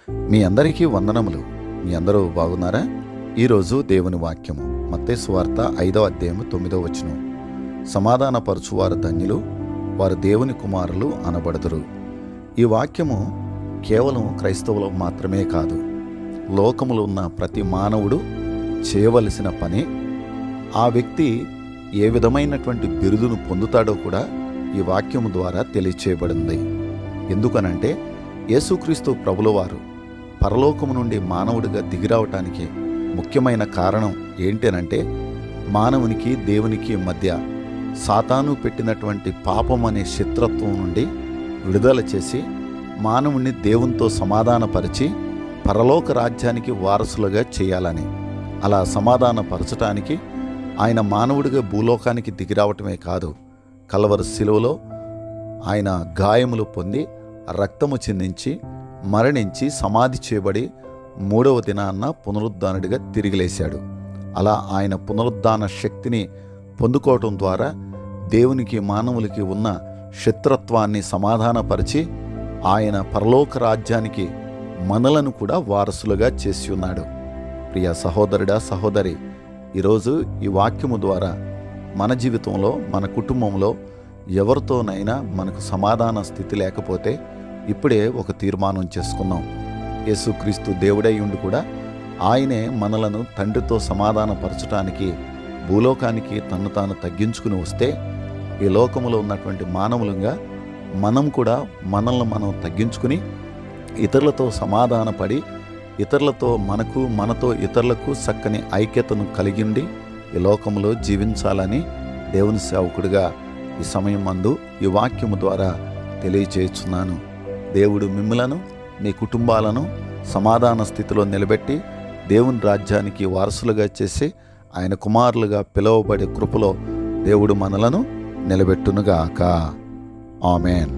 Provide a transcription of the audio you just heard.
మీ అందరికీ వందనములు. మీ అందరూ బాగున్నారా? ఈరోజు దేవుని వాక్యము మత్తయి సువార్త 5వ అధ్యాయము 9వ వచనం. సమాధానపరచువారు ధన్యులు, వారు దేవుని కుమారులు అనబడుదురు. ఈ వాక్యము కేవలం క్రైస్తవులకు మాత్రమే కాదు, లోకములో ఉన్న ప్రతి మానవుడు చేయవలసిన పని. ఆ వ్యక్తి ఏ విధమైనటువంటి బిరుదును పొందుతాడో కూడా ఈ వాక్యము ద్వారా తెలియచేయబడింది. ఎందుకనంటే యేసుక్రీస్తు ప్రభులవారు పరలోకము నుండి మానవుడిగా దిగిరావటానికి ముఖ్యమైన కారణం ఏంటనంటే, మానవునికి దేవునికి మధ్య సాతాను పెట్టినటువంటి పాపం అనే శత్రుత్వం నుండి విడుదల చేసి మానవుణ్ణి దేవునితో సమాధానపరిచి పరలోక రాజ్యానికి వారసులుగా చేయాలని. అలా సమాధానపరచటానికి ఆయన మానవుడిగా భూలోకానికి దిగిరావటమే కాదు, కల్వరి శిలువలో ఆయన గాయములు పొంది రక్తము చిందించి మరణించి సమాధి చేయబడి 3వ దినాన్న పునరుద్ధానుడిగా తిరిగి లేశాడు. అలా ఆయన పునరుద్ధాన శక్తిని పొందుకోవటం ద్వారా దేవునికి మానవులకి ఉన్న శత్రుత్వాన్ని సమాధానపరిచి ఆయన పరలోక రాజ్యానికి మనలను కూడా వారసులుగా చేసి ఉన్నాడు. ప్రియ సహోదరుడా, సహోదరి, ఈరోజు ఈ వాక్యము ద్వారా మన జీవితంలో, మన కుటుంబంలో ఎవరితోనైనా మనకు సమాధాన స్థితి లేకపోతే ఇప్పుడే ఒక తీర్మానం చేసుకుందాం. యేసుక్రీస్తు దేవుడై ఉండి కూడా ఆయనే మనలను తండ్రితో సమాధానపరచడానికి భూలోకానికి తన్ను తాను తగ్గించుకుని వస్తే, ఈ లోకములో ఉన్నటువంటి మానవులుగా మనం కూడా మనల్ని మనం తగ్గించుకుని ఇతరులతో సమాధానపడి ఇతరులతో మనతో ఇతరులకు చక్కని ఐక్యతను కలిగి ఉండి ఈ లోకంలో జీవించాలని దేవుని సేవకుడిగా ఈ సమయం మందు ఈ వాక్యము ద్వారా తెలియచేస్తున్నాను. దేవుడు మిమ్ములను, మీ కుటుంబాలను సమాధాన స్థితిలో నిలబెట్టి దేవుని రాజ్యానికి వారసులుగా చేసి ఆయన కుమారులుగా పిలువబడే కృపలో దేవుడు మనలను నిలబెట్టునుగాక. ఆమేన్.